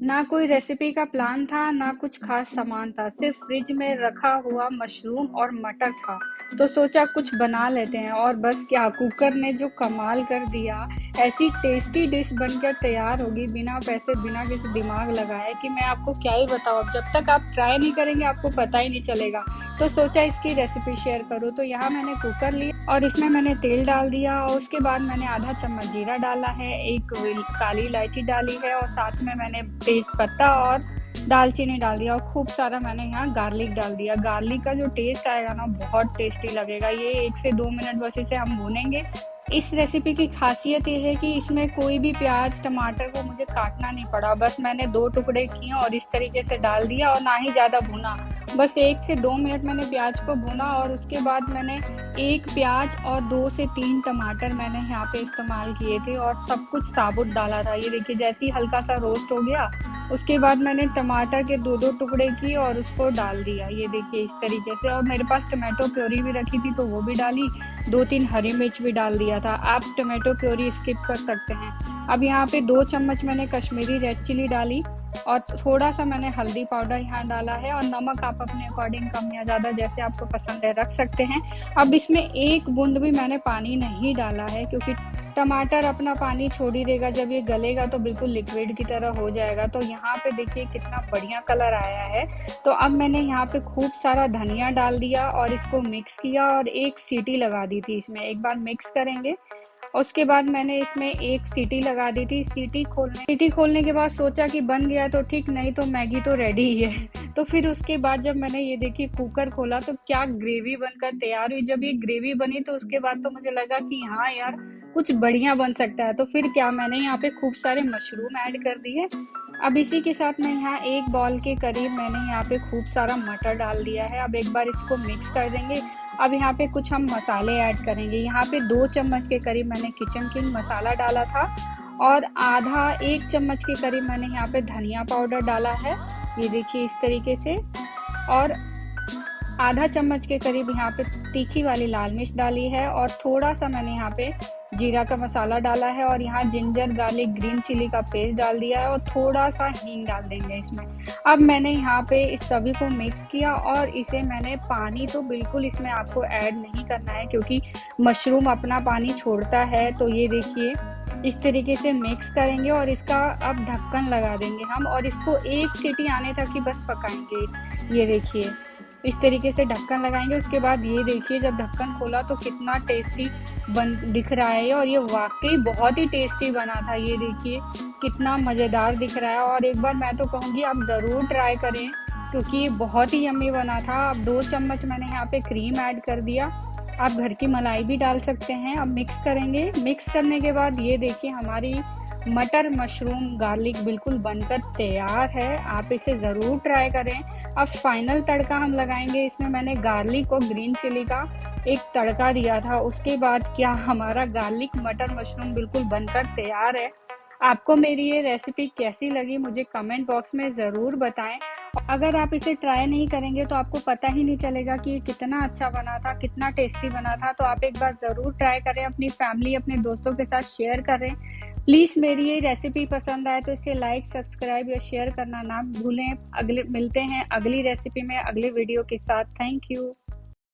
ना कोई रेसिपी का प्लान था, ना कुछ खास सामान था, सिर्फ फ्रिज में रखा हुआ मशरूम और मटर था। तो सोचा कुछ बना लेते हैं और बस क्या कुकर ने जो कमाल कर दिया, ऐसी टेस्टी डिश बनकर तैयार होगी बिना पैसे, बिना किसी दिमाग लगाए कि मैं आपको क्या ही बताऊँ। अब जब तक आप ट्राई नहीं करेंगे आपको पता ही नहीं चलेगा। तो सोचा इसकी रेसिपी शेयर करूँ। तो यहाँ मैंने कुकर लिया और इसमें मैंने तेल डाल दिया और उसके बाद मैंने आधा चम्मच जीरा डाला है, एक काली इलायची डाली है और साथ में मैंने तेज पत्ता और दालचीनी डाल दिया और खूब सारा मैंने यहाँ गार्लिक डाल दिया। गार्लिक का जो टेस्ट आएगा ना बहुत टेस्टी लगेगा। ये 1 से 2 मिनट बस इसे हम भूनेंगे। इस रेसिपी की खासियत ये है कि इसमें कोई भी प्याज टमाटर को मुझे काटना नहीं पड़ा, बस मैंने 2 टुकड़े किए और इस तरीके से डाल दिया और ना ही ज़्यादा भुना। बस 1 से 2 मिनट मैंने प्याज को भुना और उसके बाद मैंने 1 प्याज और 2 से 3 टमाटर मैंने यहाँ पे इस्तेमाल किए थे और सब कुछ साबुत डाला था। ये देखिए जैसे ही हल्का सा रोस्ट हो गया, उसके बाद मैंने टमाटर के 2-2 टुकड़े किए और उसको डाल दिया। ये देखिए इस तरीके से, और मेरे पास टोमेटो प्यूरी भी रखी थी तो वो भी डाली, 2-3 हरी मिर्च भी डाल दिया था। आप टोमेटो प्यूरी स्किप कर सकते हैं। अब यहाँ पे 2 चम्मच मैंने कश्मीरी रेड चिली डाली और थोड़ा-सा मैंने हल्दी पाउडर यहाँ डाला है और नमक आप अपने अकॉर्डिंग कम या ज़्यादा जैसे आपको पसंद है रख सकते हैं। अब इसमें 1 बूँद भी मैंने पानी नहीं डाला है क्योंकि टमाटर अपना पानी छोड़ ही देगा, जब ये गलेगा तो बिल्कुल लिक्विड की तरह हो जाएगा। तो यहाँ पे देखिए कितना बढ़िया कलर आया है। तो अब मैंने यहाँ पे खूब सारा धनिया डाल दिया और इसको मिक्स किया और 1 सीटी लगा दी थी इसमें। एक बार मिक्स करेंगे। उसके बाद मैंने इसमें 1 सीटी लगा दी थी। सीटी खोलने के बाद सोचा कि बन गया तो ठीक, नहीं तो मैगी तो रेडी ही है। तो फिर उसके बाद जब मैंने ये देखिए कुकर खोला तो क्या ग्रेवी बनकर तैयार हुई। जब ये ग्रेवी बनी तो उसके बाद तो मुझे लगा कि हाँ यार, कुछ बढ़िया बन सकता है। तो फिर क्या, मैंने यहाँ पे खूब सारे मशरूम ऐड कर दिए। अब इसी के साथ मैं यहाँ 1 बॉल के करीब मैंने यहाँ पे खूब सारा मटर डाल दिया है। अब एक बार इसको मिक्स कर देंगे। अब यहाँ पे कुछ हम मसाले ऐड करेंगे। यहाँ पे 2 चम्मच के करीब मैंने किचन किंग मसाला डाला था और आधा 1 चम्मच के करीब मैंने यहाँ पे धनिया पाउडर डाला है। ये देखिए इस तरीके से, और आधा चम्मच के करीब यहाँ पे तीखी वाली लाल मिर्च डाली है और थोड़ा-सा मैंने यहाँ पे जीरा का मसाला डाला है और यहाँ जिंजर गार्लिक ग्रीन चिली का पेस्ट डाल दिया है और थोड़ा-सा हींग डाल देंगे इसमें। अब मैंने यहाँ पे इस सभी को मिक्स किया और इसे मैंने, पानी तो बिल्कुल इसमें आपको ऐड नहीं करना है क्योंकि मशरूम अपना पानी छोड़ता है। तो ये देखिए इस तरीके से मिक्स करेंगे और इसका अब ढक्कन लगा देंगे हम और इसको 1 सीटी आने तक ही बस पकाएँगे। ये देखिए इस तरीके से ढक्कन लगाएँगे। उसके बाद ये देखिए जब ढक्कन खोला तो कितना टेस्टी दिख रहा है और ये वाक़ई बहुत ही टेस्टी बना था। ये देखिए कितना मज़ेदार दिख रहा है और एक बार मैं तो कहूँगी आप ज़रूर ट्राई करें क्योंकि ये बहुत ही यम्मी बना था। अब 2 चम्मच मैंने यहाँ पे क्रीम ऐड कर दिया। आप घर की मलाई भी डाल सकते हैं। अब मिक्स करेंगे। मिक्स करने के बाद ये देखिए हमारी मटर मशरूम गार्लिक बिल्कुल बनकर तैयार है। आप इसे ज़रूर ट्राई करें। अब फाइनल तड़का हम लगाएँगे। इसमें मैंने गार्लिक और ग्रीन चिली का एक तड़का दिया था। उसके बाद क्या, हमारा गार्लिक मटर मशरूम बिल्कुल बनकर तैयार है। आपको मेरी ये रेसिपी कैसी लगी मुझे कमेंट बॉक्स में ज़रूर बताएँ। अगर आप इसे ट्राई नहीं करेंगे तो आपको पता ही नहीं चलेगा कि ये कितना अच्छा बना था, कितना टेस्टी बना था। तो आप एक बार ज़रूर ट्राई करें, अपनी फैमिली, अपने दोस्तों के साथ शेयर करें। प्लीज़ मेरी ये रेसिपी पसंद आए तो इसे लाइक, सब्सक्राइब या शेयर करना ना भूलें। मिलते हैं अगली रेसिपी में अगले वीडियो के साथ। Thank you.